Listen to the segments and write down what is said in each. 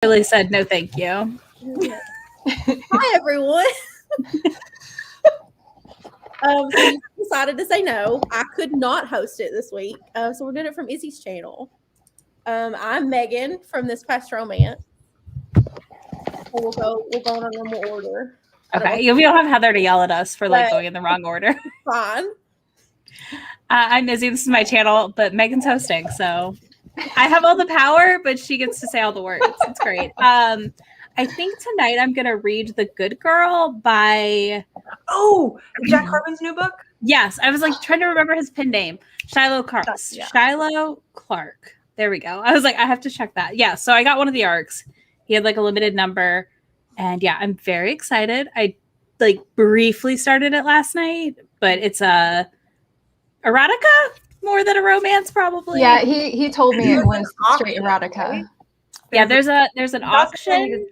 Really said no thank you. Hi everyone. So you decided to say no. I could not host it this week. So we're doing it from Izzy's channel. I'm Megan from This Past Romance. So we'll go in a normal order. Okay. We don't have Heather to yell at us for like going in the wrong order. Fine. I'm Izzy. This is my channel, but Megan's hosting, so I have all the power, but she gets to say all the words. It's great. I think tonight I'm gonna read The Good Girl by Jack Harmon's new book. Yes, I was like trying to remember his pen name. Shiloh Clark. Yeah. Shiloh Clark. There we go. I was like, I have to check that. Yeah, so I got one of the arcs. He had like a limited number, and yeah, I'm very excited. I like briefly started it last night, but it's a erotica more than a romance, probably. Yeah, he told me it was straight erotica. Yeah, there's an auction,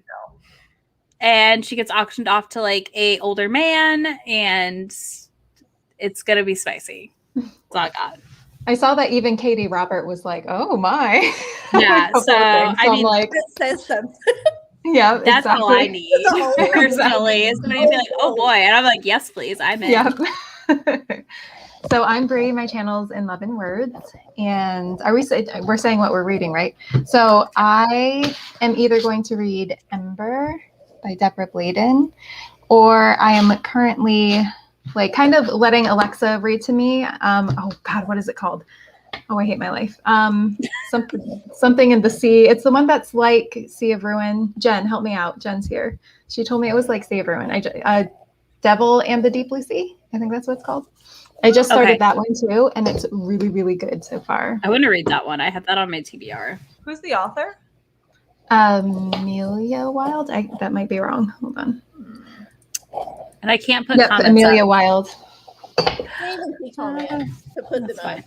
and she gets auctioned off to like a older man, and it's gonna be spicy. That's all I got. I saw that even Katie Robert was like, "Oh my!" Yeah, so I mean, like, it says something. Yeah, that's exactly. all I need personally. Is somebody to be like, "Oh boy," and I'm like, "Yes, please, I'm in." Yep. So I'm Bree. My channel's In Love and Words, and we're saying what we're reading, right? So I am either going to read Ember by Deborah Bladen, or I am currently like kind of letting Alexa read to me. Oh God, what is it called? Oh, I hate my life. Something in the Sea. It's the one that's like Sea of Ruin. Jen, help me out. Jen's here. She told me it was like Sea of Ruin. Devil and the Deep Blue Sea. I think that's what it's called. I just started that one too, and it's really, really good so far. I want to read that one. I have that on my TBR. Who's the author? Amelia Wilde. That might be wrong. Hold on. And I can't put comments Amelia up. Wilde. She told me to put them fine. up.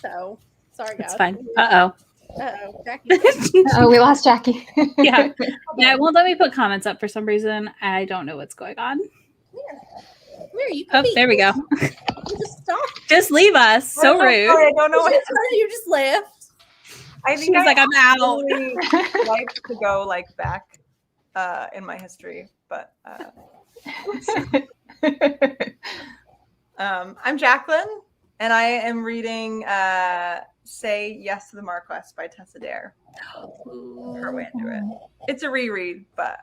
So sorry, guys. It's fine. Uh-oh. Jackie. Oh, we lost Jackie. Yeah, it won't let me put comments up for some reason. I don't know what's going on. Where you can there we go. Just stop. Just leave us. So rude. Sorry, I don't know what You just left. I think She was like, I'm out. Really like to go like back in my history, but I'm Jacqueline, and I am reading Say Yes to the Marquess by Tessa Dare. Her way into it. It's a reread, but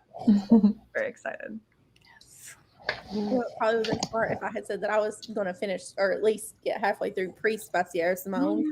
very excited. It probably would have been smart if I had said that I was going to finish or at least get halfway through Priest by Sierra Simone.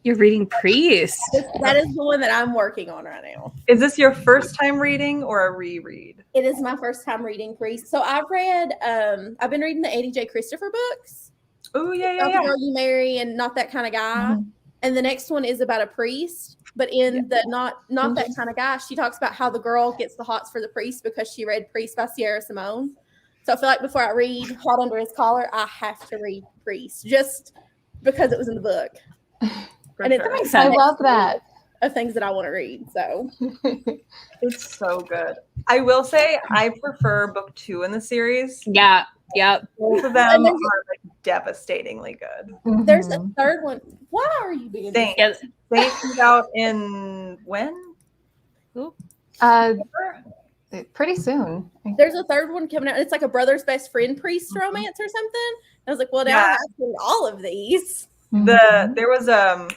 You're reading Priest. That is the one that I'm working on right now. Is this your first time reading or a reread? It is my first time reading Priest. So I've been reading the A.D.J. Christopher books. Oh, yeah. Not the Girl You Marry and Not That Kind of Guy. Mm-hmm. And the next one is about a priest. But in the not That Kind of Guy, she talks about how the girl gets the hots for the priest because she read Priest by Sierra Simone. So I feel like before I read Hot Under His Collar, I have to read Priest just because it was in the book. And it's I love that. Of things that I want to read. So it's so good. I will say I prefer book 2 in the series. Yeah. Yep. Both of them are like devastatingly good. Mm-hmm. There's a third one. Why are you being Saint comes out in when? Pretty soon. There's a third one coming out. It's like a brother's best friend priest romance or something. I was like, well, now I have to read all of these. There was a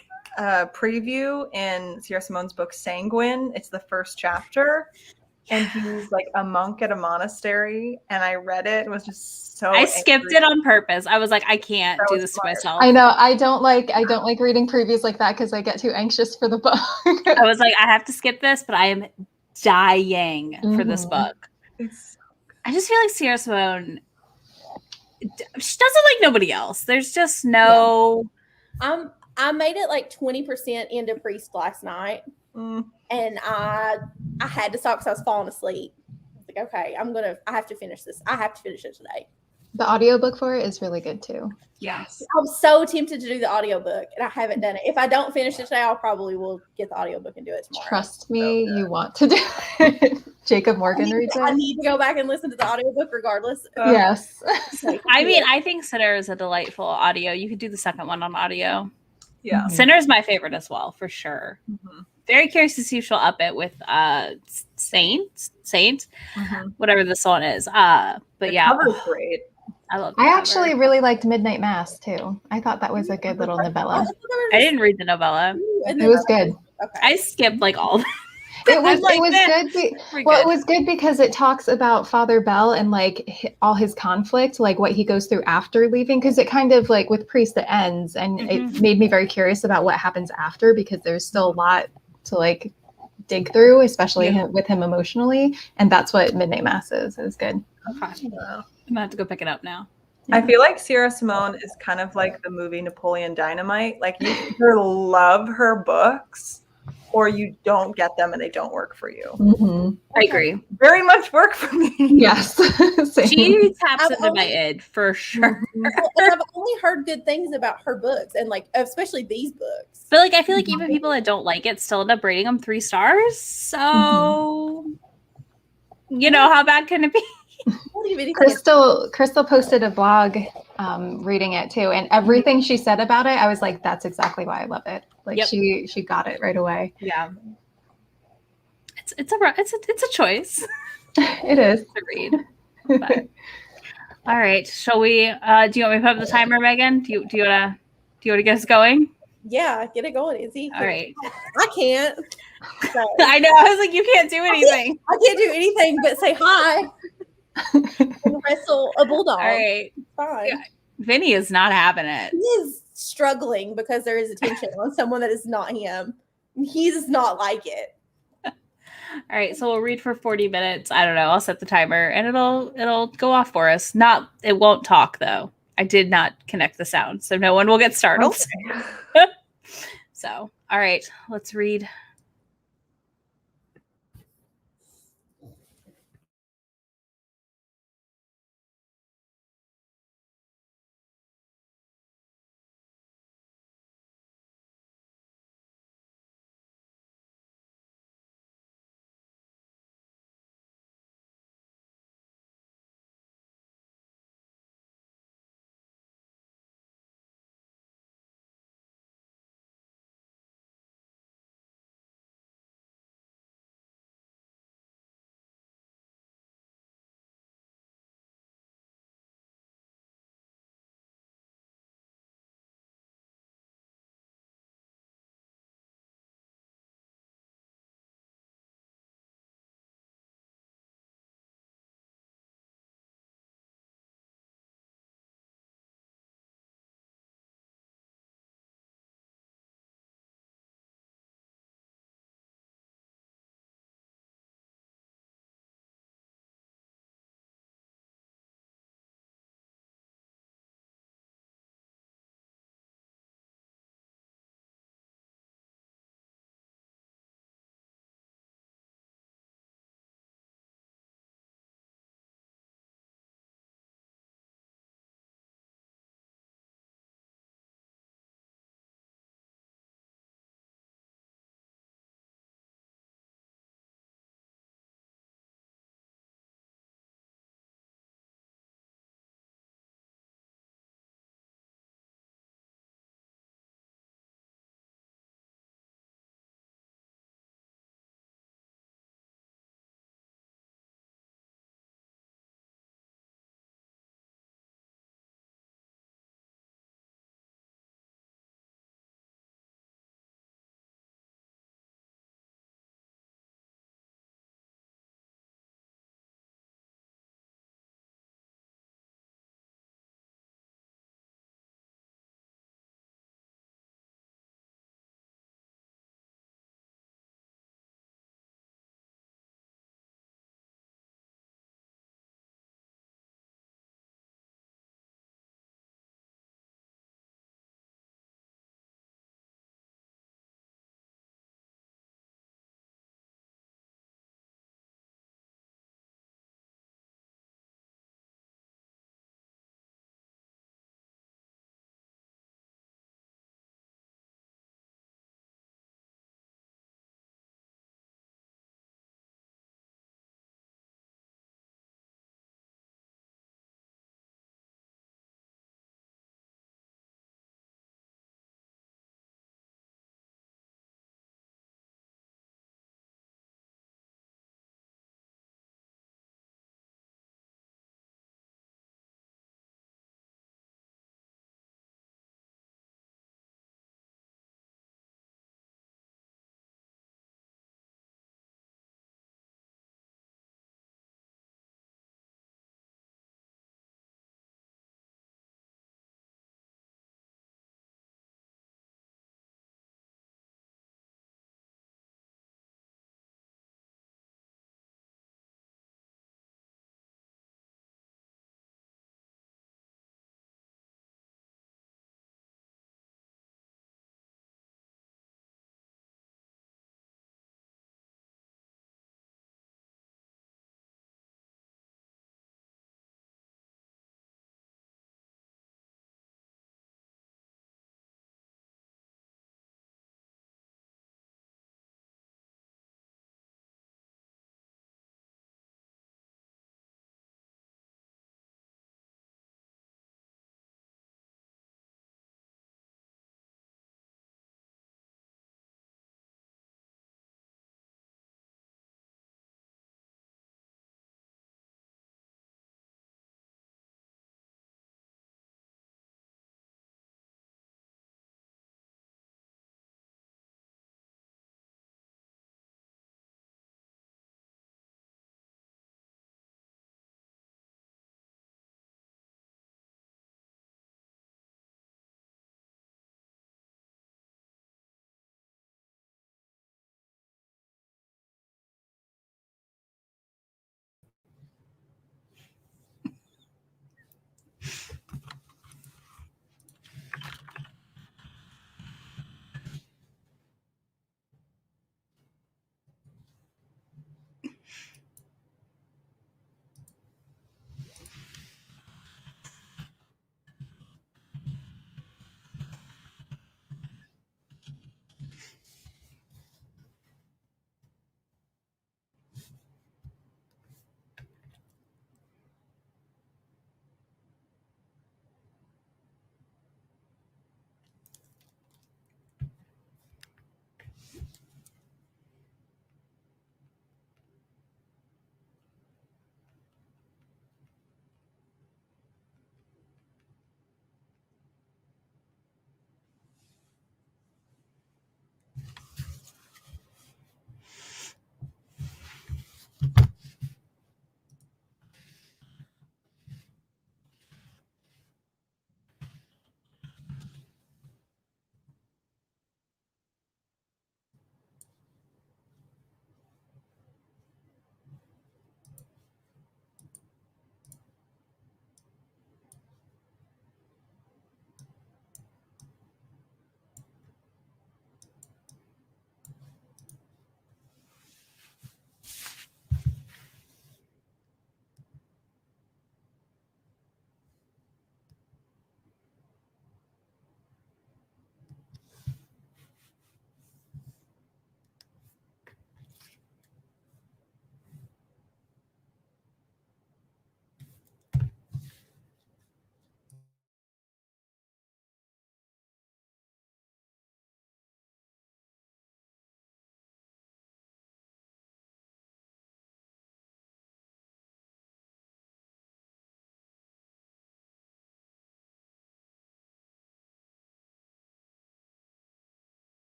preview in Sierra Simone's book Sanguine. It's the first chapter, and he's like a monk at a monastery. And I read it and was just so. I skipped it on purpose. I was like, I can't do this to myself. I know. I don't like reading previews like that because I get too anxious for the book. I was like, I have to skip this, but I am dying for this book. I just feel like Sierra Simone, she does it like nobody else. There's just no. Yeah. I made it like 20% into Priest last night, and I had to stop because I was falling asleep. I was like, okay, I have to finish this. I have to finish it today. The audiobook for it is really good too. Yes. I'm so tempted to do the audiobook, and I haven't done it. If I don't finish it today, I'll probably will get the audiobook and do it tomorrow. Trust me, you want to do it. Jacob Morgan reads it. I need to go back and listen to the audiobook regardless. Yes. I mean, I think Sinner is a delightful audio. You could do the second one on audio. Yeah. Sinner is my favorite as well, for sure. very curious to see if she'll up it with Saint, whatever this one is. But The yeah, cover's great. I love. I actually really liked Midnight Mass too. I thought that was a good little novella. I didn't read the novella. It was good. Okay. I skipped like all of it. It was I'm like, it was "Man, good. we're Well, it good." was good because it talks about Father Bell and like all his conflict, like what he goes through after leaving. Because it kind of like with Priest it ends, and it made me very curious about what happens after because there's still a lot to like dig through, especially with him emotionally. And that's what Midnight Mass is. It was good. Okay. I'm gonna have to go pick it up now. I feel like Sierra Simone is kind of like the movie Napoleon Dynamite. Like you either love her books or you don't get them and they don't work for you. Mm-hmm. I agree. Very much work for me. Yes. Same. She taps into my id for sure. I've only heard good things about her books and like especially these books. But like I feel like even people that don't like it still end up rating them 3 stars. So you know, how bad can it be? Crystal posted a blog reading it too, and everything she said about it, I was like, that's exactly why I love it. Like she got it right away. Yeah. It's a choice. It is to read. But, all right. Shall we do you want me to put up the timer, Megan? Do you wanna get us going? Yeah, get it going, Izzy. All right. I can't. So. I know. I was like, you can't do anything. I can't do anything but say hi and wrestle a bulldog. All right. Fine. Yeah. Vinny is not having it. He is struggling because there is attention on someone that is not him. He does not like it. All right, so we'll read for 40 minutes. I don't know. I'll set the timer and it'll go off for us. It won't talk though. I did not connect the sound, so no one will get startled. Okay. So, all right, let's read.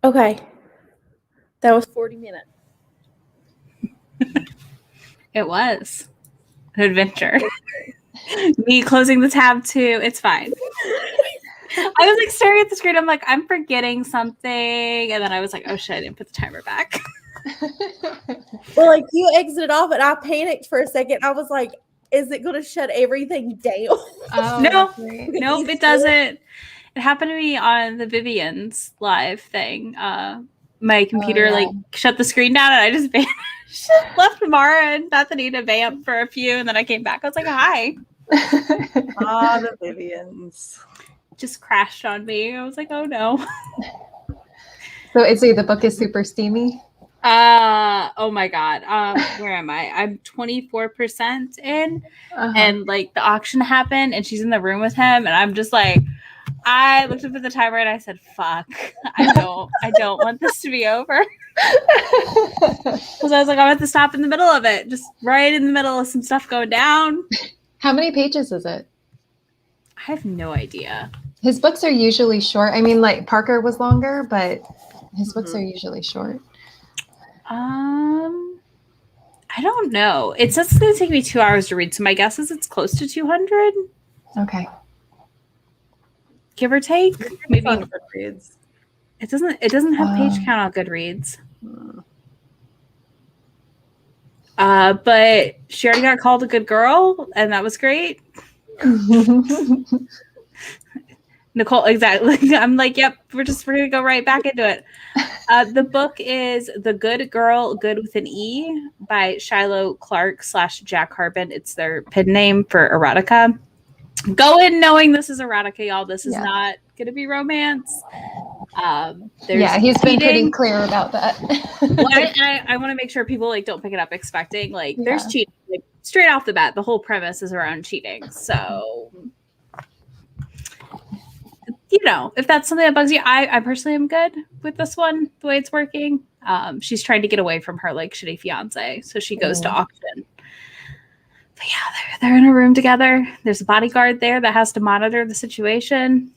Okay. That was 40 minutes. It was an adventure. Me closing the tab too. It's fine. I was like staring at the screen. I'm like, I'm forgetting something. And then I was like, oh shit, I didn't put the timer back. Well, like you exited off and I panicked for a second. I was like, is it going to shut everything down? Oh, No, that's great. nope, it doesn't. It happened to me on the Vivian's live thing. My computer like shut the screen down and I just vanished. Left Mara and Bethany to vamp for a few, and then I came back. I was like, hi. Ah, the Vivians. Just crashed on me. I was like, oh no. So Izzy, the book is super steamy. Oh my god. Where am I? I'm 24% in, and like the auction happened, and she's in the room with him, and I'm just like, I looked up at the timer and I said, "Fuck, I don't want this to be over." Because I was like, I have to stop in the middle of it, just right in the middle of some stuff going down. How many pages is it? I have no idea. His books are usually short. I mean, like Parker was longer, but his books are usually short. I don't know. It says it's going to take me 2 hours to read, so my guess is it's close to 200. Okay. Give or take. Maybe On Goodreads. it doesn't have page count on Goodreads. But she already got called a good girl, and that was great. Nicole, exactly. I'm like, yep, we're gonna go right back into it. The book is The Good Girl, good with an E, by Shiloh Clark / Jack Harbin. It's their pen name for erotica. Go in knowing this is erotica, y'all. This is not gonna be romance. He's been pretty clear about that. Well, I want to make sure people like don't pick it up expecting like there's cheating. Like, straight off the bat, the whole premise is around cheating. So, you know, if that's something that bugs you, I personally am good with this one, the way it's working. She's trying to get away from her like shitty fiance, so she goes to auction. But yeah, they're in a room together. There's a bodyguard there that has to monitor the situation.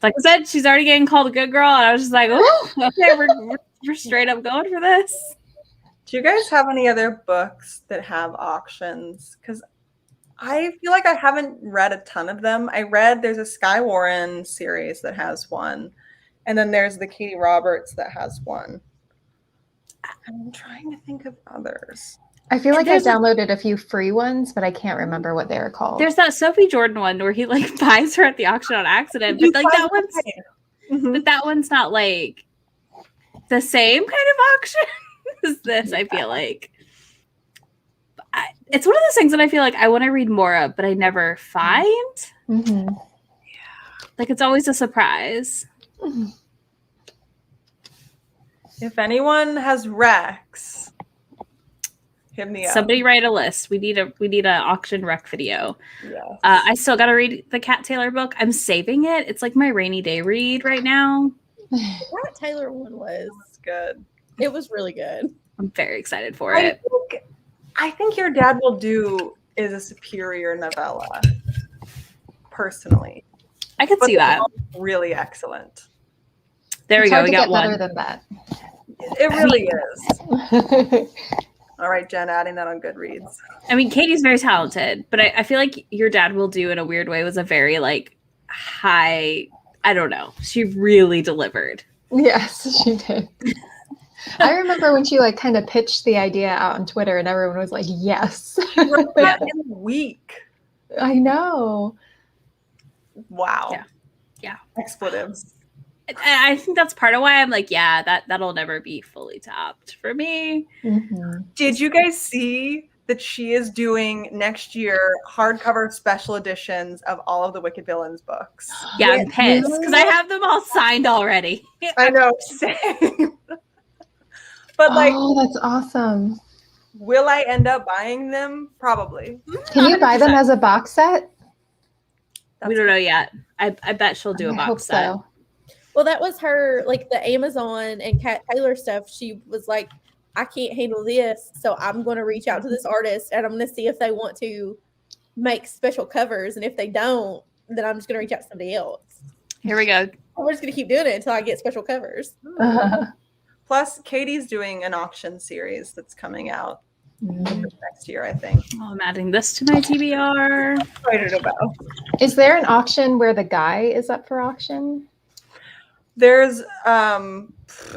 Like I said, she's already getting called a good girl, and I was just like, "Oh, okay, we're straight up going for this." Do you guys have any other books that have auctions? Because I feel like I haven't read a ton of them. There's a Skye Warren series that has one, and then there's the Katie Roberts that has one. I'm trying to think of others. I feel like I downloaded a few free ones, but I can't remember what they were called. There's that Sophie Jordan one where he like buys her at the auction on accident, but like that one's not like the same kind of auction as this. I feel like it's one of those things that I feel like I want to read more of, but I never find. Mm-hmm. Like it's always a surprise. If anyone has Rex, hit me up. Somebody write a list. We need an auction rec video. Yes. I still got to read the Kat Taylor book. I'm saving it. It's like my rainy day read right now. The Kat Taylor one was good. It was really good. I'm very excited for it. I think Your Dad Will Do is a superior novella. Personally, I could see that. Really excellent. There we go. We got one. Better than that. It really is. All right, Jen, adding that on Goodreads. I mean, Katie's very talented, but I feel like Your Dad Will Do in a weird way was a very like high, I don't know. She really delivered. Yes, she did. I remember when she like kind of pitched the idea out on Twitter and everyone was like, yes. She wrote that in a week. I know. Wow. Yeah. Expletives. I think that's part of why I'm like, yeah, that'll never be fully topped for me. Mm-hmm. Did you guys see that she is doing next year hardcover special editions of all of the Wicked Villains books? Yeah, I'm pissed because I have them all signed already. I know, same. But like, that's awesome. Will I end up buying them? Probably. Can you buy them as a box set? We don't know yet. I bet she'll do a box set. So. Well, that was her, like the Amazon and Kat Taylor stuff. She was like, I can't handle this, so I'm going to reach out to this artist and I'm going to see if they want to make special covers. And if they don't, then I'm just going to reach out to somebody else. Here we go. We're just gonna keep doing it until I get special covers. Plus, Katie's doing an auction series that's coming out next year, I think. Oh, I'm adding this to my TBR. Excited about. Is there an auction where the guy is up for auction? There's a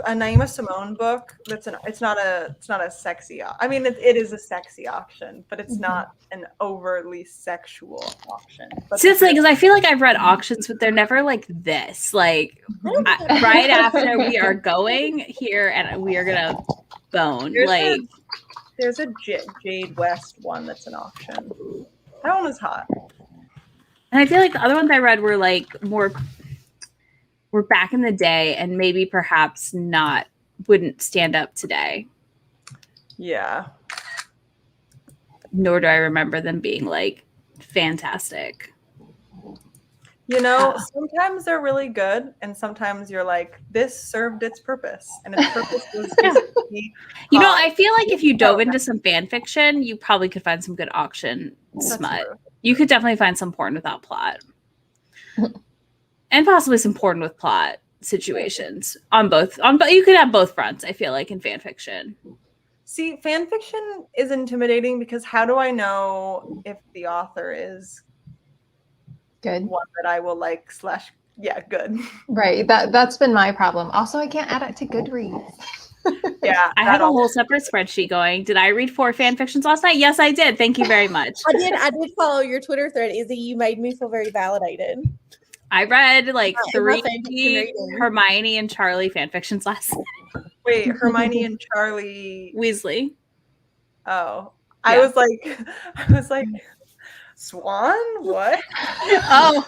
Naima Simone book that's it's not a sexy. I mean, it is a sexy auction, but it's not an overtly sexual auction. But Seriously, because I feel like I've read auctions, but they're never like this. Like right after we are going here, and we are gonna bone. There's a Jade West one that's an auction. That one was hot. And I feel like the other ones I read were like were back in the day, and maybe perhaps wouldn't stand up today. Yeah. Nor do I remember them being like fantastic. You know, sometimes they're really good, and sometimes you're like, this served its purpose, and its purpose was basically. You know, I feel like if you dove into some fan fiction, you probably could find some good auction smut. True. You could definitely find some porn without plot. And possibly some porn with plot situations on both. You could have both fronts, I feel like, in fan fiction. See, fan fiction is intimidating because how do I know if the author is Good. one that I will like / yeah, good. Right. That's been my problem. Also, I can't add it to Goodreads. Yeah. I have a whole separate spreadsheet going. Did I read 4 fan fictions last night? Yes, I did. Thank you very much. I did follow your Twitter thread, Izzy. You made me feel very validated. I read like My 3 fan fiction reading. Hermione and Charlie fan fictions last night. Wait, Hermione and Charlie. Weasley. Oh, Yeah. I was like, Swan? What? Oh.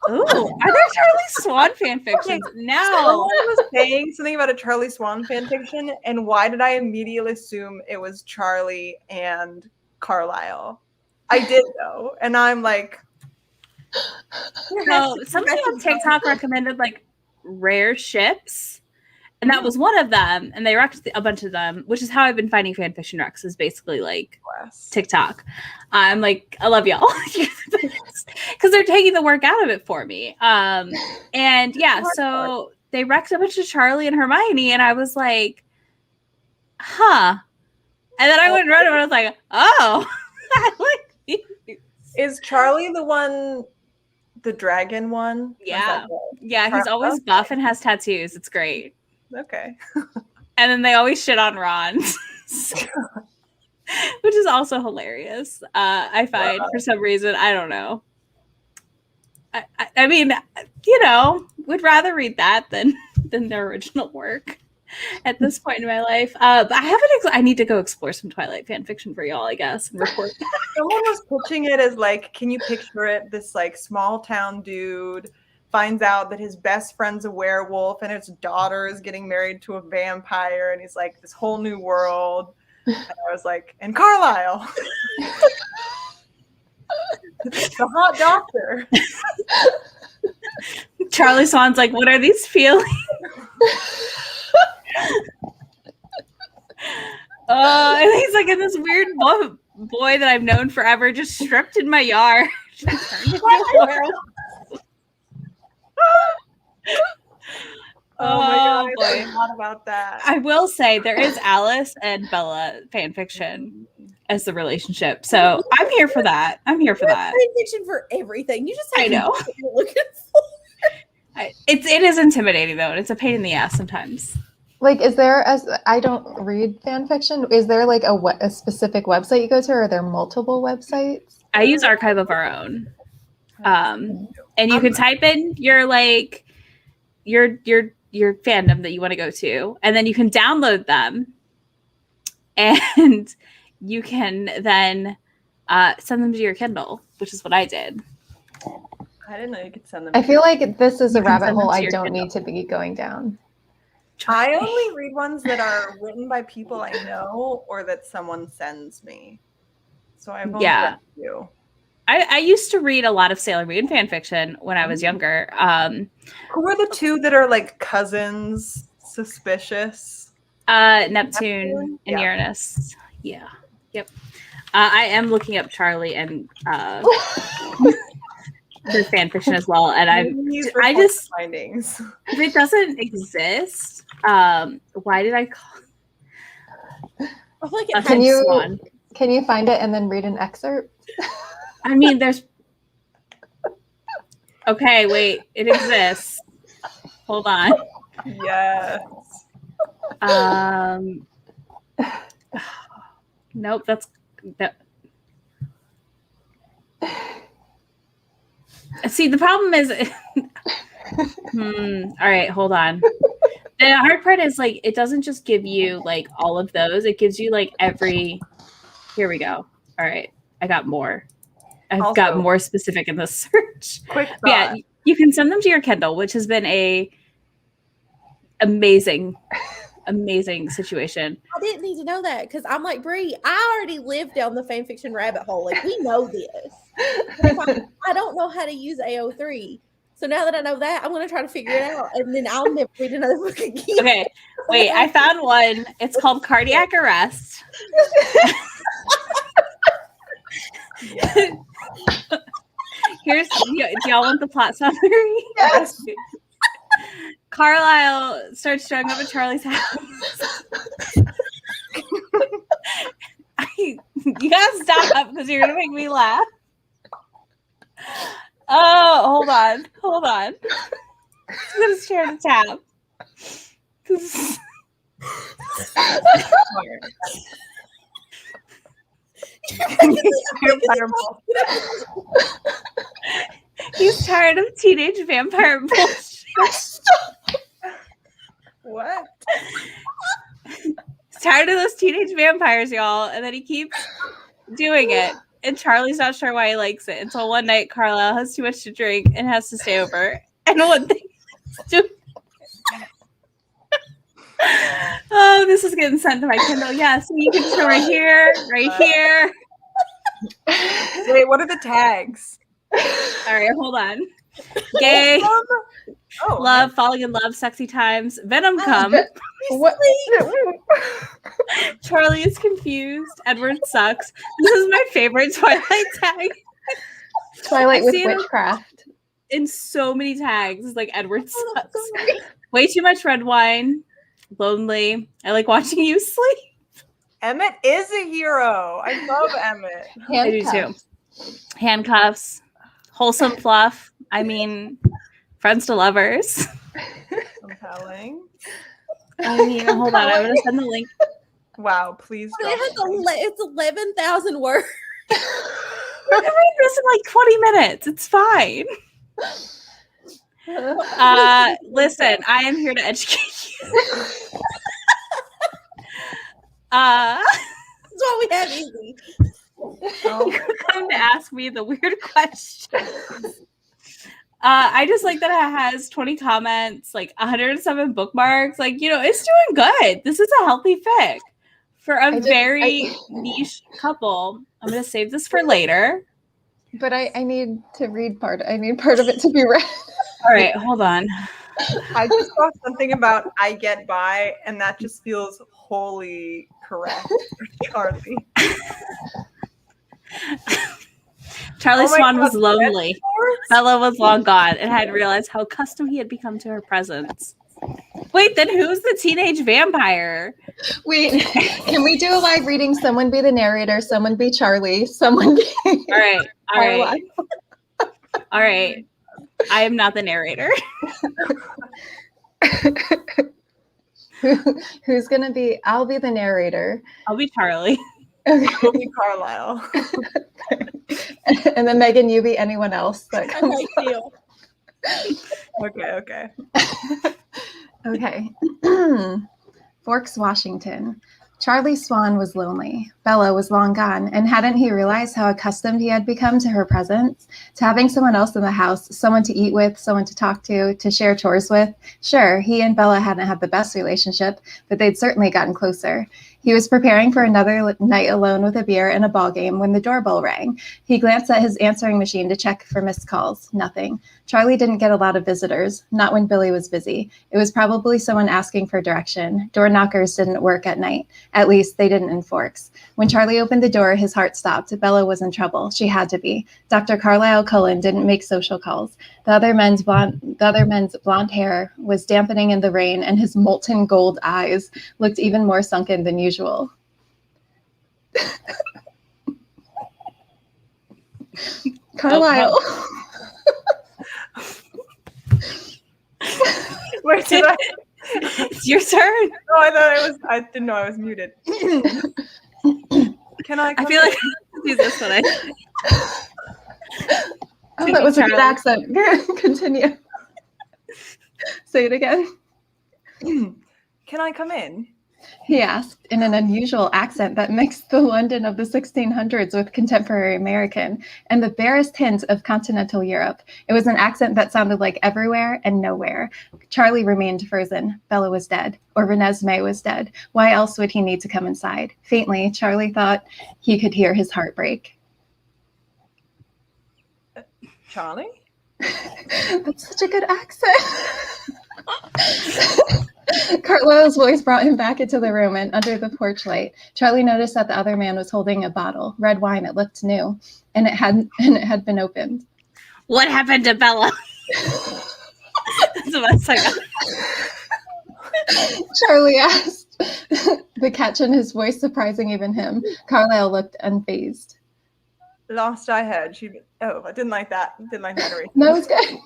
Ooh, are there Charlie Swan fan fictions? Someone No. was saying something about a Charlie Swan fan fiction, and why did I immediately assume it was Charlie and Carlisle? I did though, and I'm like, So somebody on TikTok recommended like rare ships, and that was one of them. And they wrecked a bunch of them, which is how I've been finding fan fiction wrecks. Is basically like TikTok. I'm like, I love y'all because they're taking the work out of it for me. And yeah, so they wrecked a bunch of Charlie and Hermione, and I was like, huh. And then I went and read it, and I was like, oh, I like these. is Charlie the one? The dragon one? Yeah. Yeah, he's always buff and has tattoos. It's great. Okay. And then they always shit on Ron. Which is also hilarious. I find for some reason. I don't know. I mean, you know, would rather read that than their original work at this point in my life. But I haven't. I need to go explore some Twilight fan fiction for y'all, I guess, and report. Someone was pitching it as like, can you picture it? This like small town dude finds out that his best friend's a werewolf and his daughter is getting married to a vampire, and he's like, this whole new world. And I was like, and Carlisle. The hot doctor. Charlie Swan's like, what are these feelings? And he's like in this weird boy that I've known forever, just stripped in my yard. Oh my god, boy. I forgot about that. I will say there is Alice and Bella fan fiction as the relationship, so I'm here for that. I'm here for that. Fan fiction for everything. You just have I know. what you're looking for. It is intimidating though, and it's a pain in the ass sometimes. Like, is there, as I don't read fan fiction, is there like a specific website you go to, or are there multiple websites? I use Archive of Our Own, and you can type in your like your fandom that you want to go to, and then you can download them, and you can then send them to your Kindle, which is what I did. I didn't know you could send them. I feel like this is a You can rabbit send them hole to I your don't Kindle. need to be going down. I only read ones that are written by people I know or that someone sends me. So I've only read a few. I used to read a lot of Sailor Moon fan fiction when I was younger. Who are the two that are like cousins? Suspicious. Neptune and Yeah. Uranus. Yeah. Yep. I am looking up Charlie and the fan fiction as well, and I just findings. If it doesn't exist, why did I call? I feel like Can you find it and then read an excerpt? I mean, there's. Okay, wait. It exists. Hold on. Yes. Nope. That. See, the problem is. All right, hold on. The hard part is like it doesn't just give you like all of those. It gives you like every. Here we go. All right, I got more. I've got more specific in the search. Quick thought. Yeah, you can send them to your Kindle, which has been a amazing situation. I didn't need to know that because I'm like, Bree, I already lived down the fan fiction rabbit hole. Like, we know this. I don't know how to use AO3. So now that I know that, I'm going to try to figure it out. And then I'll never read another book again. Okay, wait, I found one. It's called Cardiac Arrest. Here's, do y'all want the plot summary? Yes. Carlisle starts showing up at Charlie's house. You gotta stop because you're gonna make me laugh. Oh, hold on. I'm gonna share the tab. He's tired of teenage vampire bullshit. What? He's tired of those teenage vampires, y'all, and then he keeps doing it. And Charlie's not sure why he likes it until one night Carlisle has too much to drink and has to stay over. And one thing oh, this is getting sent to my Kindle. Yes, you can show right here. Wait, what are the tags? All right, hold on. Gay, love, falling in love, sexy times, venom come. What? Charlie is confused. Edward sucks. This is my favorite Twilight tag. Twilight with witchcraft. In so many tags, it's like Edward sucks. Way too much red wine. Lonely. I like watching you sleep. Emmett is a hero. I love Emmett. I do too. Handcuffs. Wholesome fluff. I mean, friends to lovers. Compelling. I mean, hold on. I'm going to send the link. Wow, please don't. It's 11,000 words. We're going to read this in like 20 minutes. It's fine. Listen, I am here to educate you. That's why we have easy. You're come to ask me the weird questions. I just like that it has 20 comments, like 107 bookmarks. Like, it's doing good. This is a healthy fic for a very niche couple. I'm going to save this for later. But I need to read part. I need part of it to be read. All right, hold on. I just saw something about I get by, and that just feels wholly correct for Charlie. Charlie Swan was lonely. Bella was long gone and hadn't realized how accustomed he had become to her presence. Wait, then who's the teenage vampire? Wait, can we do a live reading? Someone be the narrator, someone be Charlie, someone be... All right. I am not the narrator. Who's going to be? I'll be the narrator. I'll be Charlie. Okay. I'll be Carlisle. And then Megan, you be anyone else that comes. Okay. Okay. Forks, Washington. Charlie Swan was lonely. Bella was long gone, and hadn't he realized how accustomed he had become to her presence, to having someone else in the house, someone to eat with, someone to talk to share chores with? Sure, he and Bella hadn't had the best relationship, but they'd certainly gotten closer. He was preparing for another night alone with a beer and a ball game when the doorbell rang. He glanced at his answering machine to check for missed calls. Nothing. Charlie didn't get a lot of visitors, not when Billy was busy. It was probably someone asking for direction. Door knockers didn't work at night. At least they didn't in Forks. When Charlie opened the door, his heart stopped. Bella was in trouble. She had to be. Dr. Carlisle Cullen didn't make social calls. The other man's blonde hair was dampening in the rain, and his molten gold eyes looked even more sunken than usual. Carlisle. Wait, did I? It's your turn. Oh, I thought I didn't know I was muted. Can I? I feel like I do this one. Oh, that was a good accent. Continue. Say it again. Can I come in? He asked in an unusual accent that mixed the London of the 1600s with contemporary American and the barest hint of continental Europe. It was an accent that sounded like everywhere and nowhere. Charlie remained frozen. Bella was dead, or Renesmee was dead. Why else would he need to come inside? Faintly, Charlie thought he could hear his heart break. Charlie? That's such a good accent. Carlisle's voice brought him back into the room, and under the porch light, Charlie noticed that the other man was holding a bottle, red wine. It looked new, and it had been opened. What happened to Bella? That's the best I got. Charlie asked, the catch in his voice surprising even him. Carlisle looked unfazed. Last I heard, I didn't like that. Didn't like that. No, it's good.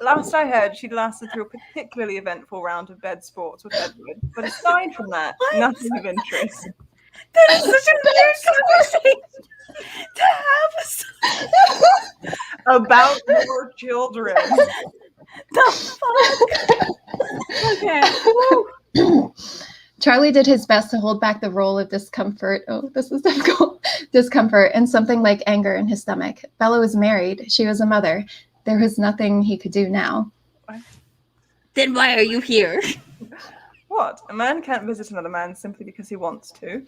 Last I heard, she'd lasted through a particularly eventful round of bed sports with Edward. But aside from that, nothing of interest. That is such a weird conversation to have About your children. the fuck? Okay. Charlie did his best to hold back the roll of discomfort. Oh, this is difficult. Discomfort and something like anger in his stomach. Bella was married. She was a mother. There was nothing he could do now. Then why are you here? What? A man can't visit another man simply because he wants to.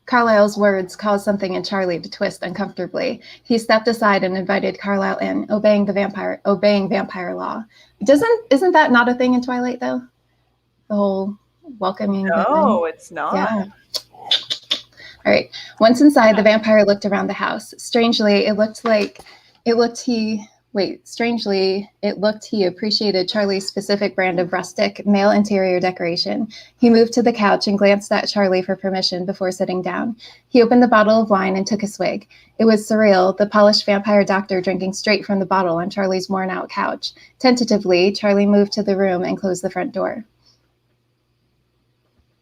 Carlisle's words caused something in Charlie to twist uncomfortably. He stepped aside and invited Carlisle in, obeying vampire law. Isn't that not a thing in Twilight though? The whole welcoming. No, it's not. Yeah. All right. Once inside, the vampire looked around the house. Strangely, he appreciated Charlie's specific brand of rustic, male interior decoration. He moved to the couch and glanced at Charlie for permission before sitting down. He opened the bottle of wine and took a swig. It was surreal, the polished vampire doctor drinking straight from the bottle on Charlie's worn-out couch. Tentatively, Charlie moved to the room and closed the front door.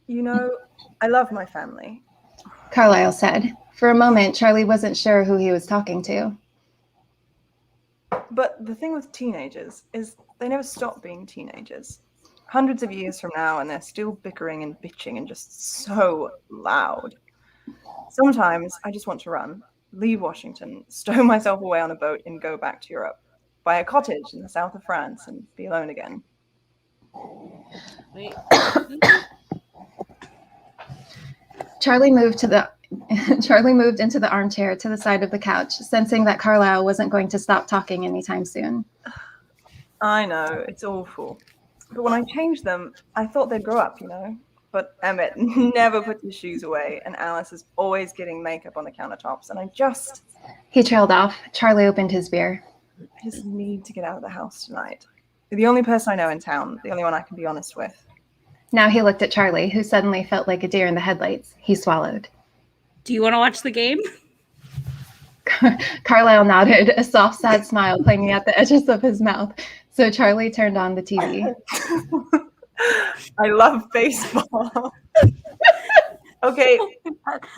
You know, I love my family. Carlisle said. For a moment, Charlie wasn't sure who he was talking to. But the thing with teenagers is they never stop being teenagers. Hundreds of years from now, and they're still bickering and bitching and just so loud. Sometimes I just want to run, leave Washington, stow myself away on a boat and go back to Europe, buy a cottage in the south of France and be alone again. Wait. Charlie moved into the armchair to the side of the couch, sensing that Carlisle wasn't going to stop talking anytime soon. I know, it's awful. But when I changed them, I thought they'd grow up, you know. But Emmett never puts his shoes away, and Alice is always getting makeup on the countertops, and He trailed off. Charlie opened his beer. I just need to get out of the house tonight. You're the only person I know in town, the only one I can be honest with. Now he looked at Charlie, who suddenly felt like a deer in the headlights. He swallowed. Do you want to watch the game? Carlisle nodded, a soft, sad smile playing at the edges of his mouth. So Charlie turned on the TV. I love baseball. Okay,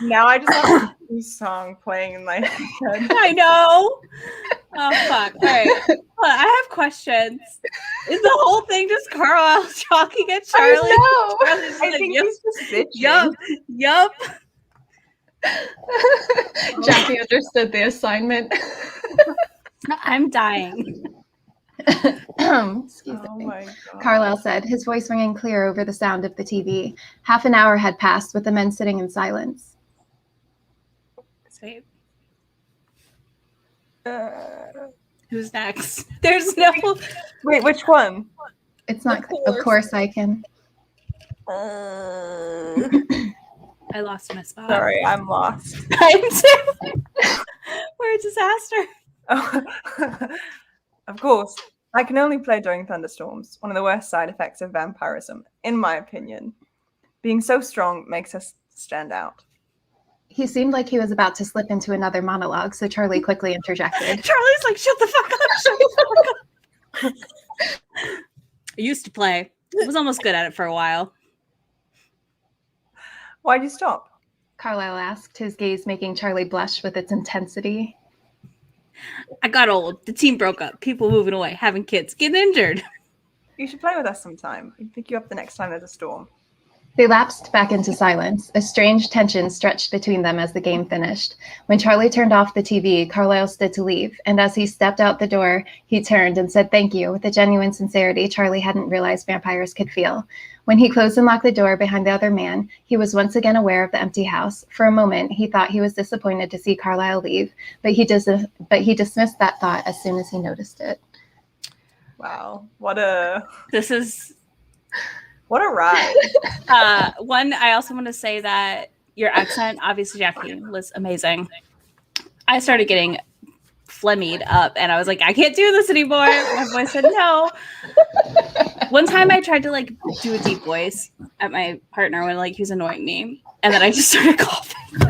now I just have a new song playing in my head. I know. Oh, fuck. All right. I have questions. Is the whole thing just Carlisle talking at Charlie? I think he's just bitching. Yup. Jackie understood the assignment. I'm dying. Excuse Oh me. my god. Carlisle said, his voice ringing clear over the sound of the TV. Half an hour had passed with the men sitting in silence. Sweet. Uh, Who's next? There's no. wait, which one? It's not, Of of course I can. I lost my spot. Sorry, I'm lost. I'm too. We're a disaster. Oh, of course. I can only play during thunderstorms, one of the worst side effects of vampirism, in my opinion. Being so strong makes us stand out. He seemed like he was about to slip into another monologue, so Charlie quickly interjected. Charlie's like, shut the fuck up. Shut the fuck up. I used to play. I was almost good at it for a while. Why'd you stop? Carlisle asked, his gaze making Charlie blush with its intensity. I got old. The team broke up. People moving away, having kids, getting injured. You should play with us sometime. We'll pick you up the next time there's a storm. They lapsed back into silence. A strange tension stretched between them as the game finished. When Charlie turned off the TV, Carlisle stood to leave, and as he stepped out the door, he turned and said thank you with a genuine sincerity Charlie hadn't realized vampires could feel. When he closed and locked the door behind the other man, he was once again aware of the empty house. For a moment, he thought he was disappointed to see Carlisle leave, but he dismissed that thought as soon as he noticed it. Wow. What a ride. One, I also want to say that your accent, obviously, Jackie, was amazing. I started getting phlegmied up, and I was like, I can't do this anymore. My voice said no. One time I tried to like do a deep voice at my partner when like he was annoying me, and then I just started coughing.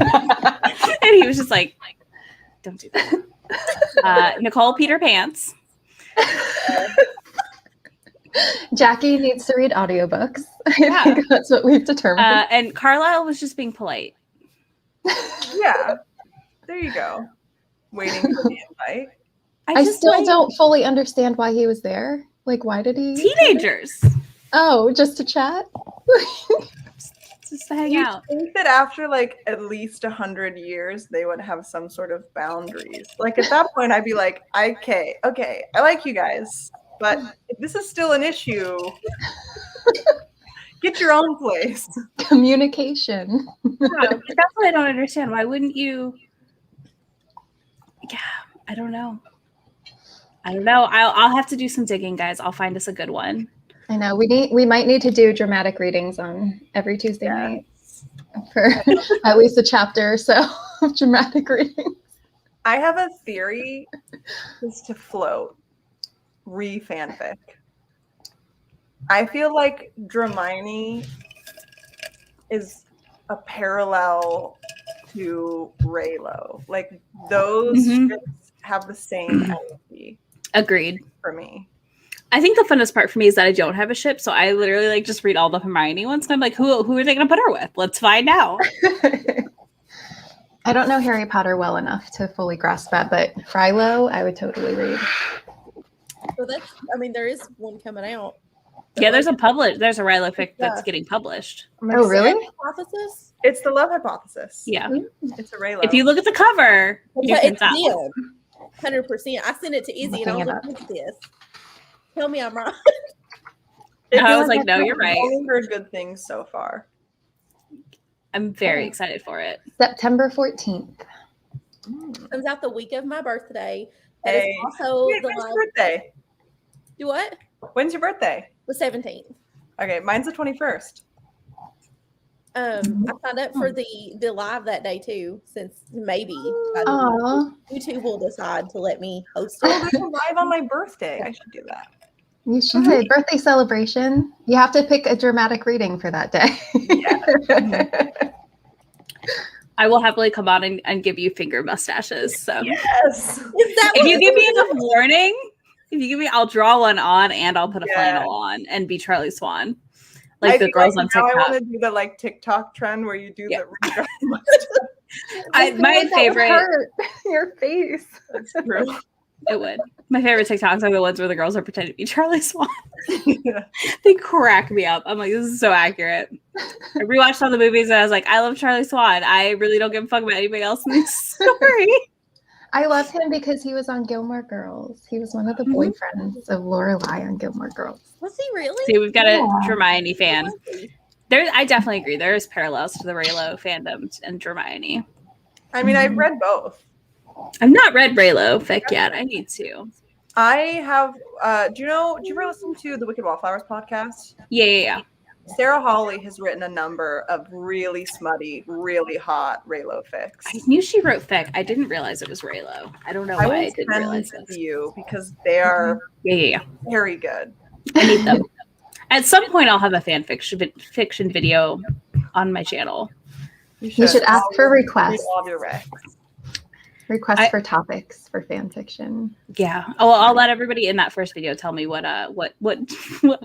And he was just like, don't do that. Nicole Peter Pants. Jackie needs to read audiobooks. Yeah. I think that's what we've determined. And Carlisle was just being polite. Yeah. There you go. Waiting for the invite. I still don't fully understand why he was there. Like, why did he? Teenagers. Oh, just to chat? Just to hang out. I think that after like at least 100 years, they would have some sort of boundaries. Like at that point, I'd be like, okay, I like you guys, but if this is still an issue, get your own place. Communication. Yeah, that's what I don't understand. Why wouldn't you? Yeah, I don't know. I'll have to do some digging, guys. I'll find us a good one. I know we might need to do dramatic readings on every Tuesday night for at least a chapter or so of dramatic readings. I have a theory is to float fanfic. I feel like Dramini is a parallel to Raylo. Like those ships have the same energy. Agreed. For me. I think the funnest part for me is that I don't have a ship, so I literally like just read all the Hermione ones, and I'm like, who are they going to put her with? Let's find out. I don't know Harry Potter well enough to fully grasp that, but Philo, I would totally read. So there is one coming out. Yeah, there's a Raylo fic that's getting published. Oh, really? Hypothesis? It's the love hypothesis. Yeah. It's a Raylo. If you look at the cover, you can It's tell. them. 100%. I sent it to Izzy and I was like, look at this. Tell me I'm right. I was like, no, you're right. I've only heard good things so far. I'm very excited for it. September 14th. Comes out the week of my birthday. Hey. It's also Wait, when's your birthday? Do what? When's your birthday? The 17th. Okay, mine's the 21st. I signed up for the live that day too, since maybe YouTube will decide to let me host it. Oh, there's a live on my birthday. I should do that. You should. Birthday celebration. You have to pick a dramatic reading for that day. Yeah. I will happily come on and give you finger mustaches. So yes. If you give me enough warning, I'll draw one on and I'll put a flannel on and be Charlie Swan. Like the girls on TikTok. I want to do the like TikTok trend where you do the my favorite hurt your face. That's true. It would. My favorite TikToks are the ones where the girls are pretending to be Charlie Swan. They crack me up. I'm like, this is so accurate. I rewatched all the movies and I was like, I love Charlie Swan. I really don't give a fuck about anybody else in this story. I love him because he was on Gilmore Girls. He was one of the boyfriends of Lorelai on Gilmore Girls. Was he really? See, we've got a Yeah. Hermione fan. I definitely agree. There's parallels to the Raylo fandom and Hermione. I mean, I've read both. I've not read Raylo fic yet. I need to. I have. Do you ever listen to the Wicked Wallflowers podcast? Yeah. Sarah Hawley has written a number of really smutty, really hot Raylo fics. I knew she wrote fic. I didn't realize it was Raylo. I don't know why I didn't realize them this. to you because they are Yeah. very good. I need them. At some point, I'll have a fiction video on my channel. You should ask for requests. Read all of your recs. Requests for topics for fan fiction. Yeah. Oh, well, I'll let everybody in that first video tell me what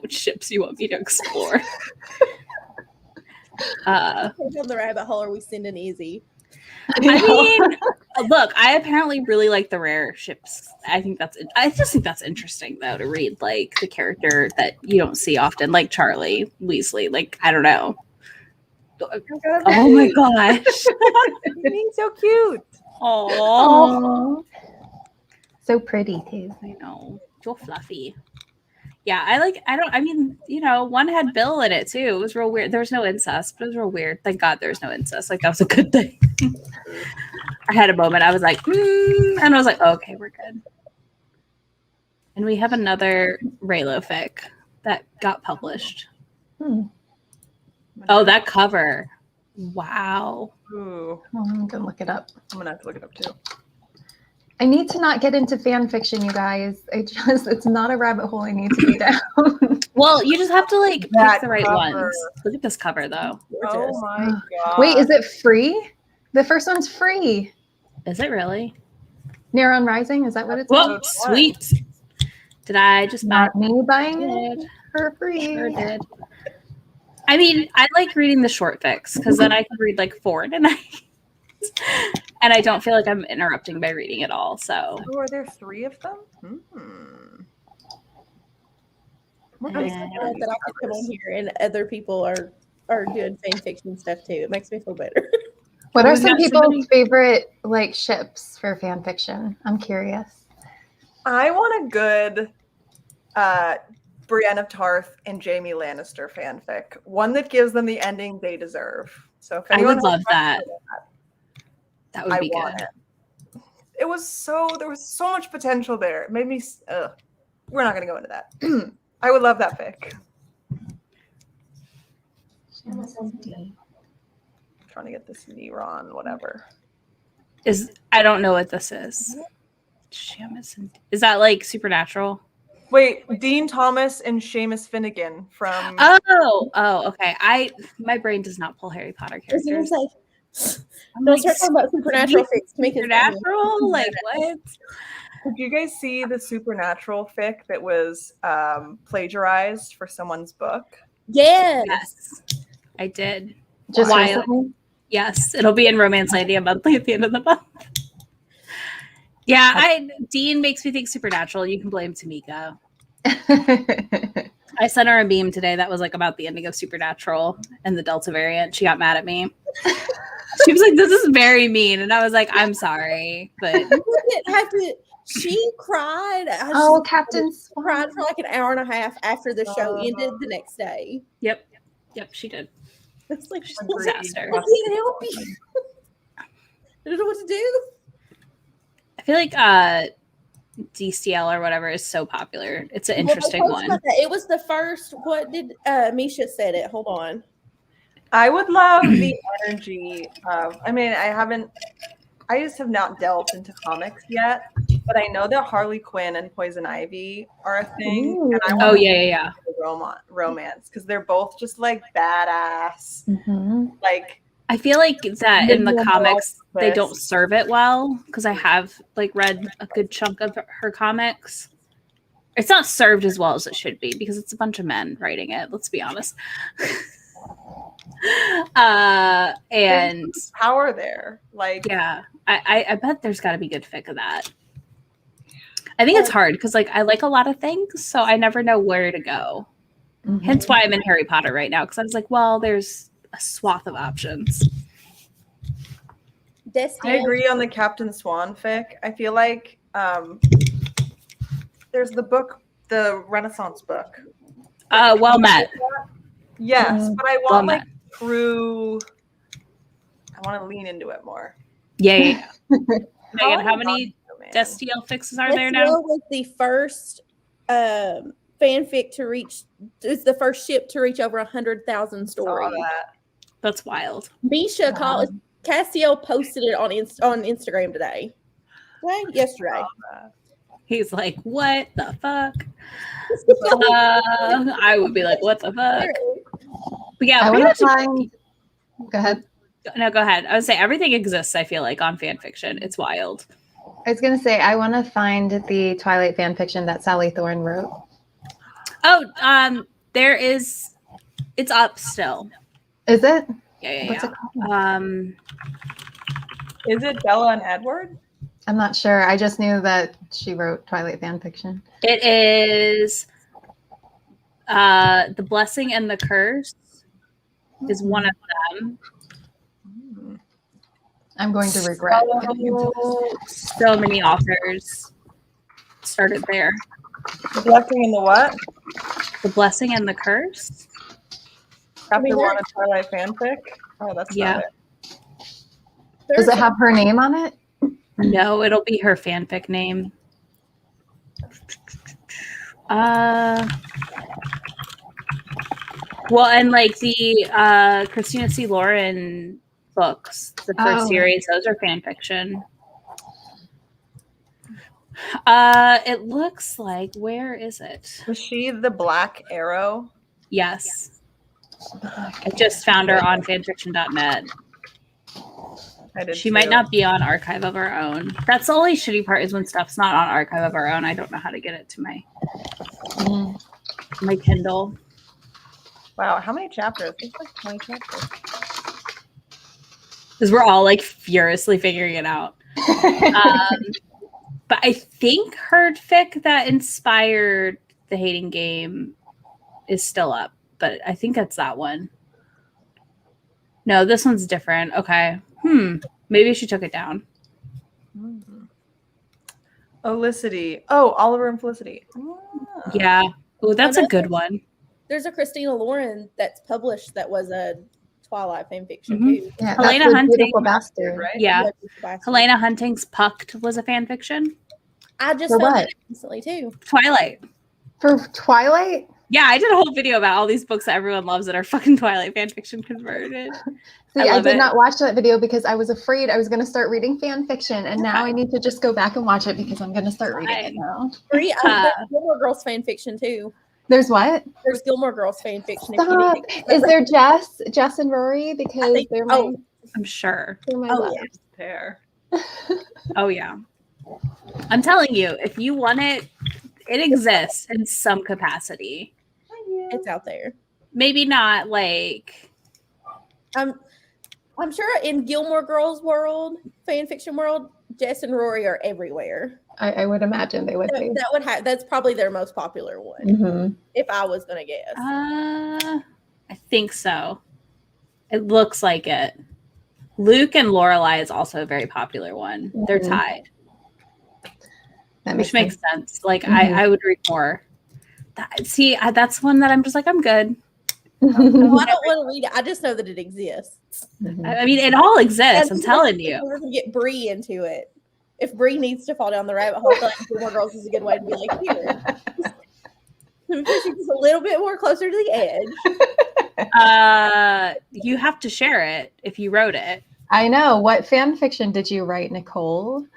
ships you want me to explore. Down the rabbit hole, are we sending easy? I mean, look, I apparently really like the rare ships. I just think that's interesting though, to read like the character that you don't see often, like Charlie Weasley. Like, I don't know. Oh my gosh. You're being so cute. Oh, so pretty too. I know. You're fluffy. Yeah, I mean, one had Bill in it too. It was real weird. There was no incest, but it was real weird. Thank God there's no incest. Like, that was a good thing. I had a moment. I was like, and I was like, oh, okay, we're good. And we have another Raylo fic that got published. Oh, that cover. Wow. Ooh. I'm gonna look it up. I'm gonna have to look it up too. I need to not get into fan fiction, you guys. It's not a rabbit hole I need to be down. Well, you just have to like That pick the right cover. ones. Look at this cover though. Oh my god. Wait, is it free? The first one's free. Is it really? Neron Rising, is that what it's Whoa, called? sweet. Did I just buy Not me buying it? it for free. Sure did. I mean, I like reading the short fics because then I can read like 4 in a night. And I don't feel like I'm interrupting by reading it all. So, Oh, are there 3 of them? I'm so glad that I can come on here and other people are doing fan fiction stuff too. It makes me feel better. What are We've some got people's somebody- favorite like ships for fan fiction? I'm curious. I want a good Brienne of Tarth and Jaime Lannister fanfic. One that gives them the ending they deserve. So if I anyone would has love that. that, That would I be want good. it. There was so much potential there. It made me. We're not going to go into that. I would love that fic. Trying to get this Neron, whatever. I don't know what this is. Is that like Supernatural? Wait, Dean Thomas and Seamus Finnegan from. Oh, okay. My brain does not pull Harry Potter I was gonna characters. say, I'm don't like, start talking about supernatural things to make it funny. Supernatural? Like what? Did you guys see the Supernatural fic that was plagiarized for someone's book? Yes. Yes, I did. Just Wild. recently? Yes, it'll be in Romancelandia monthly at the end of the month. Yeah, Dean makes me think Supernatural. You can blame Tamika. I sent her a meme today that was like about the ending of Supernatural and the Delta variant. She got mad at me. She was like, "This is very mean," and I was like, "I'm sorry," but You didn't have to. She cried. Oh, Captain Swan. cried for like an hour and a half after the show ended the next day. yep, she did. It's like, She's a disaster. I can't help you. I don't know what to do. I feel like DCL or whatever is so popular. It's an Well, interesting post one. about that. It was the first. What did Misha said it? Hold on. I would love the energy of. I mean, I just have not delved into comics yet, but I know that Harley Quinn and Poison Ivy are a thing. Ooh. And I Oh want yeah. romance because they're both just like badass. Mhm. Like I feel like that in the Individual comics they twist. don't serve it well because I have like read a good chunk of her comics. It's not served as well as it should be because it's a bunch of men writing it. Let's be honest. And power there. Like yeah, I bet there's got to be good fic of that. I think it's hard because like I like a lot of things, so I never know where to go. Mhm. Hence why I'm in Harry Potter right now because I was like, well, there's a swath of options. Destiny. I agree on the Captain Swan fic. I feel like there's the book, the Renaissance book. Well met. Yes, but I Well want like met. true. I want to lean into it more. Yeah. Megan, how am many I, man? Destiel fixes are there now? Destiel was the first fanfic to reach. It's the first ship to reach over 100,000 Saw stories. that. That's wild. Misha called. Cassiel posted it on Instagram today. Yesterday. Saw that. He's like, what the fuck? I would be like, what the fuck? But yeah, I pretty want to much. find. Go ahead. No, go ahead. I would say everything exists, I feel like, on fan fiction. It's wild. I was gonna say I want to find the Twilight fan fiction that Sally Thorne wrote. Oh, there is. It's up still. Is it? Yeah. What's it called? Is it Bella and Edward? I'm not sure. I just knew that she wrote Twilight fan fiction. It is The Blessing and the Curse is one of them. I'm going to regret. So many authors started there. The Blessing and the what? The Blessing and the Curse. Chapter 1 of Twilight fanfic? Oh, that's not it. Does it have her name on it? No, it'll be her fanfic name. Well, and like the Christina C. Lauren books, the first series, those are fan fiction. It looks like, where is it? Was she the Black Arrow? Yes. I just found her on fanfiction.net. She might not be on Archive of Our Own. That's the only shitty part, is when stuff's not on Archive of Our Own. I don't know how to get it to my Kindle. Wow, how many chapters? It's like 20 chapters. Because we're all like furiously figuring it out. But I think her fic that inspired The Hating Game is still up. But I think that's that one. No, this one's different. Okay. Maybe she took it down. Olicity. Oh, Oliver and Felicity. Yeah. Oh, that's a good one. There's a Christina Lauren that's published that was a Twilight fan fiction too. Yeah, Helena that's the Hunting. Beautiful Bastard. Right? Yeah. Helena Hunting's Pucked was a fan fiction. I just For found what? that recently too. Twilight. For Twilight? Yeah, I did a whole video about all these books that everyone loves that are fucking Twilight fan fiction converted. See, I love did it. not watch that video because I was afraid I was going to start reading fan fiction, and now I need to just go back and watch it because I'm going to start reading it now. There's Gilmore Girls fan fiction too. There's what? There's Gilmore Girls fan fiction. Stop. Is there Jess and Rory? Because they're my, I'm sure. they're my Oh, love. yeah. There. Oh, yeah. I'm telling you, if you want it, it exists in some capacity. It's out there. Maybe not like... I'm sure in Gilmore Girls world, fan fiction world, Jess and Rory are everywhere. I would imagine they would be. That would have. That's probably their most popular one, Mhm. if I was gonna guess. I think so. It looks like it. Luke and Lorelai is also a very popular one. They're Mhm. tied, That which makes makes sense. Like Mhm. I would read more. That's one that I'm just like, I'm good. Well, I don't want to read it. I just know that it exists. Mhm. I mean, it all exists. I'm telling you. We're gonna get Bree into it. If Bree needs to fall down the rabbit hole, I feel like Gilmore Girls is a good way to be like, here. Because she's a little bit more closer to the edge. You have to share it if you wrote it. I know. What fan fiction did you write, Nicole?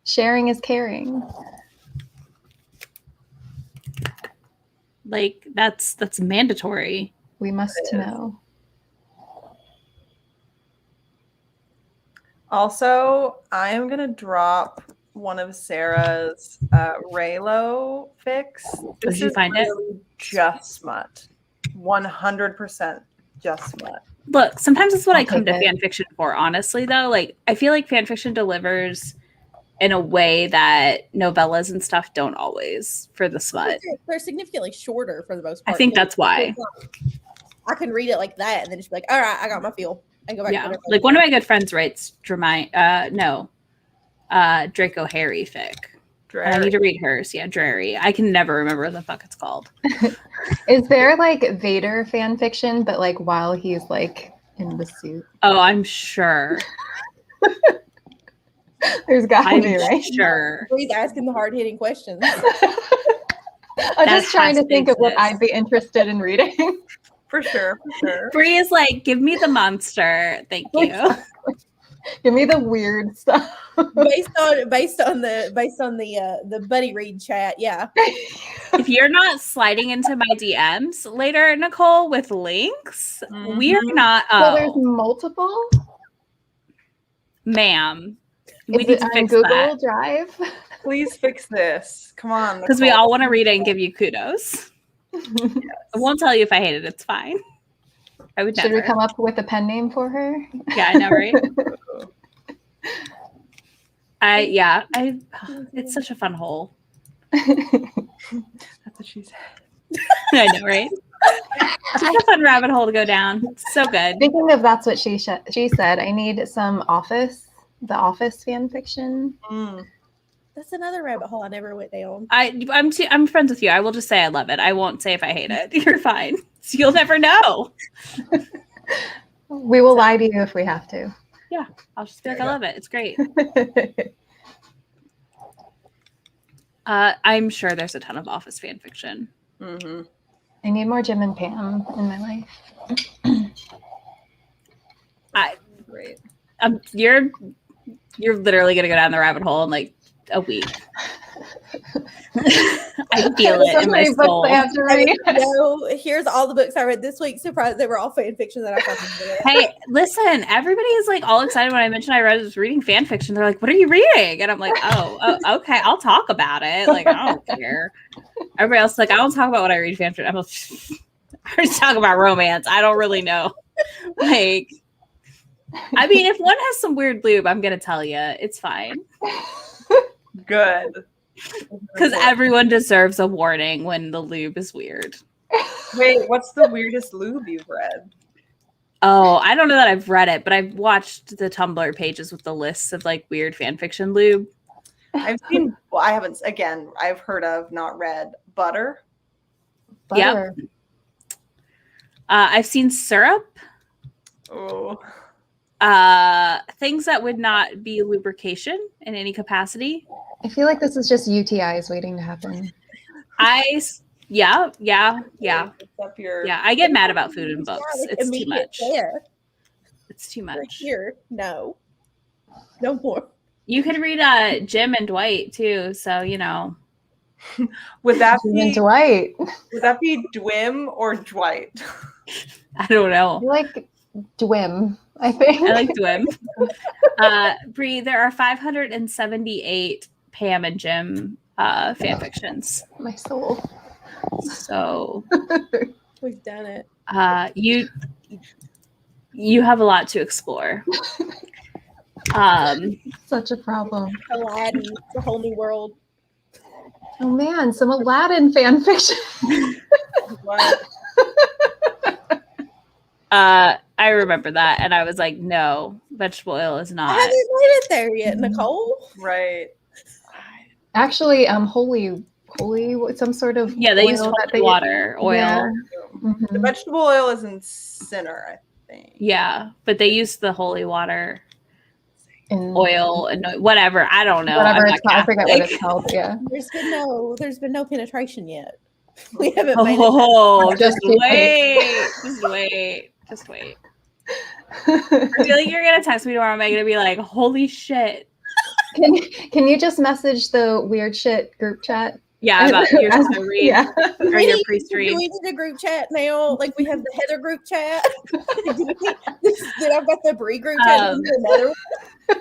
Sharing is caring. Like that's mandatory. We must know. Also, I am going to drop one of Sarah's Raylo fics. Did you find it? Just smut. 100% just smut. Look, sometimes that's what I'll I come to take it. fan fiction for, honestly, though. Like, I feel like fan fiction delivers in a way that novellas and stuff don't always for the smut. They're significantly shorter for the most I part. think that's why. I can read it like that and then just be like, all right, I got my feel. and go back to Yeah, whatever. like one of my good friends writes Draco Harry fic. And I need to read hers. Yeah, Dreary. I can never remember what the fuck it's called. Is there like Vader fan fiction, but like while he's like in the suit? Oh, I'm sure. There's gotta I'm be, right? sure. He's asking the hard hitting questions. I'm just trying to think of what I'd be interested in reading. For sure. Bree is like, give me the monster. Thank you. Give me the weird stuff. based on the buddy read chat, yeah. If you're not sliding into my DMs later, Nicole, with links, we are not. So there's multiple? Ma'am. We Is need it to on fix Google that. Drive? Please fix this. Come on. Because we Nicole. all want to read it and give you kudos. I won't tell you if I hate it. It's fine. I would Should never. we come up with a pen name for her? Yeah, I know, right? It's such a fun hole. That's what she said. I know, right? It's a fun rabbit hole to go down. It's so good. Speaking of that's what she said, I need some The Office fan fiction. That's another rabbit hole I never went down. I'm friends with you. I will just say I love it. I won't say if I hate it. You're fine. So you'll never know. We will lie to you if we have to. Yeah, I'll just be like, I love it. It's great. I'm sure there's a ton of Office fan fiction. Mm-hmm. I need more Jim and Pam in my life. Great. You're literally gonna go down the rabbit hole in like a week. I feel it in my soul. Here's all the books I read this week. Surprised they were all fan fiction that I fucking read. Hey, listen, everybody is like all excited when I mentioned I was reading fan fiction. They're like, what are you reading? And I'm like, oh, okay, I'll talk about it. Like, I don't care. Everybody else is like, I don't talk about what I read fan fiction. I'm like, I just talk about romance. I don't really know. Like, I mean, if one has some weird lube, I'm gonna tell you. It's fine. Good. Because everyone deserves a warning when the lube is weird. Wait, what's the weirdest lube you've read? Oh, I don't know that I've read it, but I've watched the Tumblr pages with the lists of like weird fan fiction lube. I've seen, well, I haven't, again, I've heard of, not read, Butter. Butter. Yep. I've seen syrup. Oh. Things that would not be lubrication in any capacity. I feel like this is just UTIs waiting to happen. Yeah. Up your, Yeah, I get mad about food in books. It's too much. There. It's too Right much. here. No more. You could read Jim and Dwight too, so you know. would that Jim and be Dwight. would that be Dwim or Dwight? I don't know. I like Dwim, I think. I like Dwim. Bree, there are 578 Pam and Jim fan fictions. My soul. So We've done it. you have a lot to explore. Such a problem. Aladdin. It's a whole new world. Oh man, some Aladdin fan fiction. What? I remember that, and I was like, no, vegetable oil is I not. haven't made it there yet, Nicole. Right. Actually, holy, some sort of Yeah, they oil use that they- water, oil. Yeah. The Mhm. vegetable oil is in Sinner, I think. Yeah, but they use the holy water, And oil, and whatever. I don't know. whatever I'm it's called. I not forget what Catholic. it's called. Yeah. There's been no penetration yet. We haven't made it. Oh, just Just wait. Just wait. I feel like you're gonna text me tomorrow. I'm gonna be like, "Holy shit!" Can you just message the weird shit group chat? Yeah, about your read Yeah. or We your need- pre-stream. Do we need a group chat now? Like we have the Heather group chat. Then I've got the Bree group chat. Um, Another one.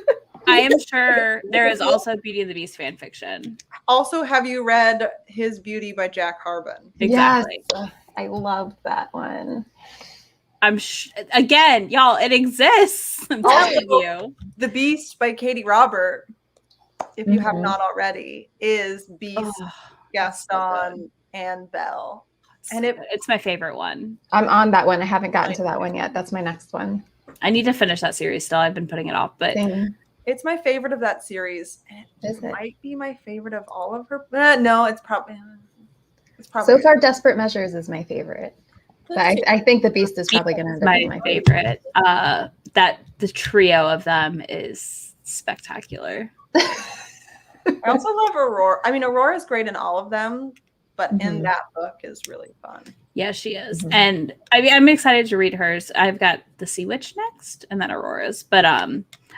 I am sure there is also Beauty and the Beast fan fiction. Also, have you read His Beauty by Jack Harbin? Exactly. Yes. I love that one. Again, y'all, it exists. I'm telling you. The Beast by Katie Robert, if you have Mhm. not already, is Beast, Oh, Gaston, and Belle. And it's my favorite one. I'm on that one. I haven't gotten to that one yet. That's my next one. I need to finish that series still. I've been putting it off, but Same. It's my favorite of that series. And Is it? might be my favorite of all of her. No, it's probably. So far, Desperate Measures is my favorite. But I think The Beast is probably going to end up being my my favorite. favorite. That the trio of them is spectacular. I also love Aurora. I mean, Aurora's great in all of them, but in that book is really fun. Yeah, she is. And I mean, I'm excited to read hers. I've got The Sea Witch next and then Aurora's. But I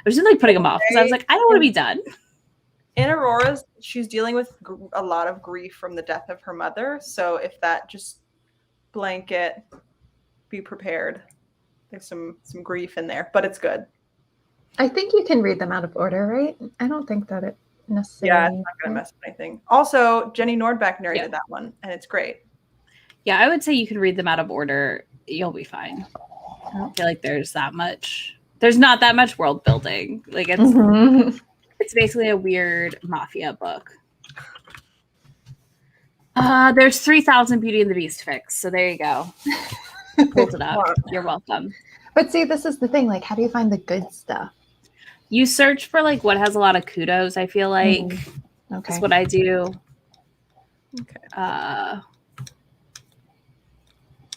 was just like putting them off because I was like, I don't want to be done. In Aurora's, she's dealing with a lot of grief from the death of her mother. So if that just blanket, be prepared. There's some grief in there, but it's good. I think you can read them out of order, right? I don't think that it necessarily. Yeah, it's not going to mess with anything. Also, Jenny Nordbeck narrated that one, and it's great. Yeah, I would say you can read them out of order. You'll be fine. I don't feel like there's not that much world building. Like it's basically a weird mafia book. There's 3,000 Beauty and the Beast fics, so there you go. Pulled it up. You're welcome. But see, this is the thing. Like, how do you find the good stuff? You search for like what has a lot of kudos. I feel like Okay. that's what I do. Okay.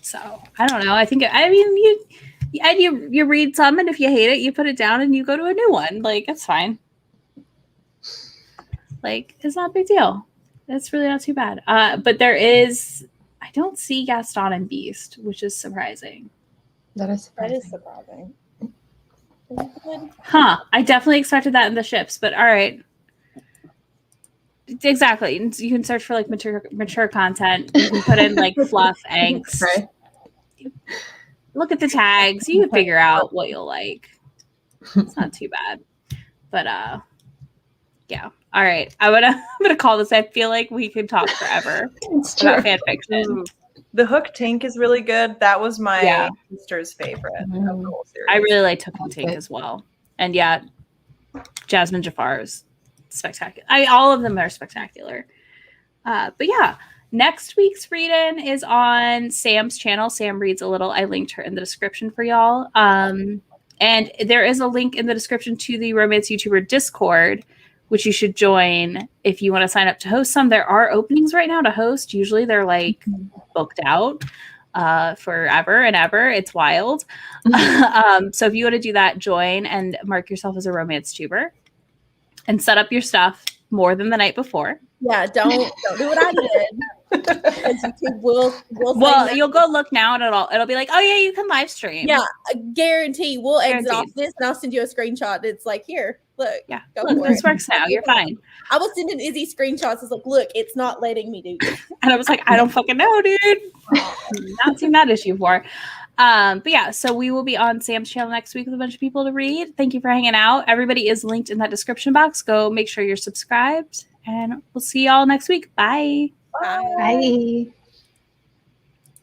So I don't know. I mean, you read some, and if you hate it, you put it down and you go to a new one. Like, it's fine. Like, it's not a big deal. It's really not too bad. But there is, I don't see Gaston and Beast, which is surprising. That is surprising. Huh. I definitely expected that in the ships, but all right. Exactly. You can search for like mature content. You can put in like fluff, angst. Right. Look at the tags. You can figure out what you'll like. It's not too bad. But yeah. All right. I'm gonna call this. I feel like we could talk forever about fan fiction. The Hook Tink is really good. That was my sister's favorite of the whole series. I really like Hook and Tink as well. And yeah, Jasmine Jafar is spectacular. All of them are spectacular. But yeah, next week's read-in is on Sam's channel. Sam reads a little. I linked her in the description for y'all. And there is a link in the description to the Romance YouTuber Discord, which you should join if you want to sign up to host some. There are openings right now to host. Usually they're like booked out forever and ever. It's wild. So if you want to do that, join and mark yourself as a romance tuber and set up your stuff more than the night before. Yeah, don't do what I did. Because YouTube will Well, you'll go look now and it'll be like, oh yeah, you can live stream. Yeah, I guarantee we'll exit Guaranteed. off this and I'll send you a screenshot. It's like, here, look. Yeah. Go Look, for this it. works now. You're fine. I was sending Izzy screenshots. It's like, look, it's not letting me do this. And I was like, I don't fucking know, dude. Not seen that issue before. But yeah, so we will be on Sam's channel next week with a bunch of people to read. Thank you for hanging out. Everybody is linked in that description box. Go make sure you're subscribed, and we'll see y'all next week. Bye. Bye. Bye.